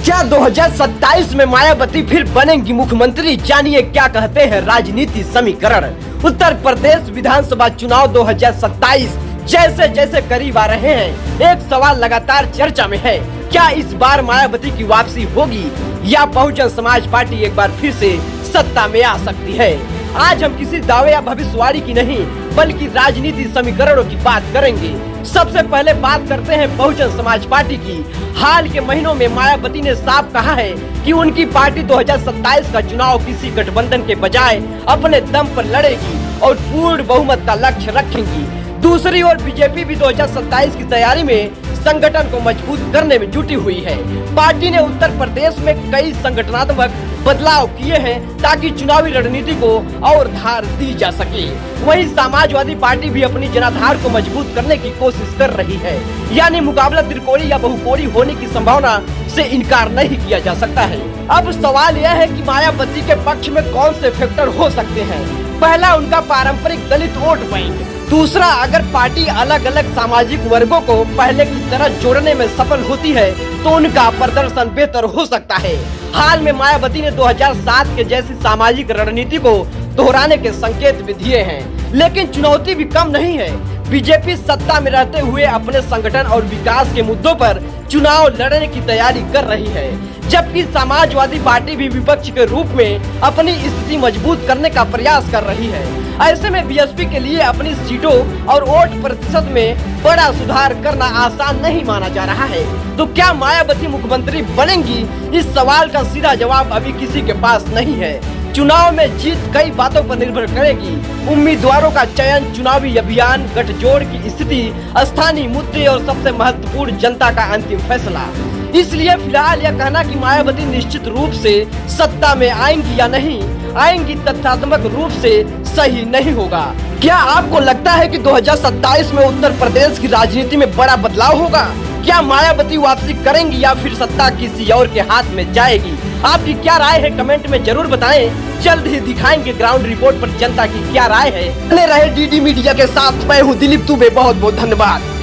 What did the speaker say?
क्या 2027 में मायावती फिर बनेंगी मुख्यमंत्री? जानिए क्या कहते हैं राजनीति समीकरण। उत्तर प्रदेश विधानसभा चुनाव 2027 जैसे जैसे करीब आ रहे हैं, एक सवाल लगातार चर्चा में है। क्या इस बार मायावती की वापसी होगी या बहुजन समाज पार्टी एक बार फिर से सत्ता में आ सकती है? आज हम किसी दावे या भविष्यवाणी की नहीं बल्कि राजनीति समीकरणों की बात करेंगे। सबसे पहले बात करते हैं बहुजन समाज पार्टी की। हाल के महीनों में मायावती ने साफ कहा है कि उनकी पार्टी 2027 का चुनाव किसी गठबंधन के बजाय अपने दम पर लड़ेगी और पूर्ण बहुमत का लक्ष्य रखेंगी। दूसरी ओर बीजेपी भी 2027 की तैयारी में संगठन को मजबूत करने में जुटी हुई है। पार्टी ने उत्तर प्रदेश में कई संगठनात्मक बदलाव किए हैं ताकि चुनावी रणनीति को और धार दी जा सके। वहीं समाजवादी पार्टी भी अपनी जनाधार को मजबूत करने की कोशिश कर रही है, यानी मुकाबला त्रिकोणी या बहुकोणी होने की संभावना से इनकार नहीं किया जा सकता है। अब सवाल यह है कि मायावती के पक्ष में कौन से फैक्टर हो सकते हैं। पहला, उनका पारंपरिक दलित वोट बैंक। दूसरा, अगर पार्टी अलग अलग सामाजिक वर्गों को पहले की तरह जोड़ने में सफल होती है तो उनका प्रदर्शन बेहतर हो सकता है। हाल में मायावती ने 2007 के जैसी सामाजिक रणनीति को दोहराने के संकेत भी दिए हैं, लेकिन चुनौती भी कम नहीं है। बीजेपी सत्ता में रहते हुए अपने संगठन और विकास के मुद्दों पर चुनाव लड़ने की तैयारी कर रही है, जबकि समाजवादी पार्टी भी विपक्ष के रूप में अपनी स्थिति मजबूत करने का प्रयास कर रही है। ऐसे में बीएसपी के लिए अपनी सीटों और वोट प्रतिशत में बड़ा सुधार करना आसान नहीं माना जा रहा है। तो क्या मायावती मुख्यमंत्री बनेंगी? इस सवाल का सीधा जवाब अभी किसी के पास नहीं है। चुनाव में जीत कई बातों पर निर्भर करेगी। उम्मीदवारों का चयन, चुनावी अभियान, गठजोड़ की स्थिति, स्थानीय मुद्दे और सबसे महत्वपूर्ण जनता का अंतिम फैसला। इसलिए फिलहाल यह कहना कि मायावती निश्चित रूप से सत्ता में आएंगी या नहीं आएंगी तथ्यात्मक रूप से सही नहीं होगा। क्या आपको लगता है कि 2027 में उत्तर प्रदेश की राजनीति में बड़ा बदलाव होगा? क्या मायावती वापसी करेंगी या फिर सत्ता किसी और के हाथ में जाएगी? आपकी क्या राय है कमेंट में जरूर बताएं। जल्द ही दिखाएंगे ग्राउंड रिपोर्ट पर जनता की क्या राय है। बने रहे डीडी मीडिया के साथ। मैं हूँ दिलीप दुबे। बहुत बहुत धन्यवाद।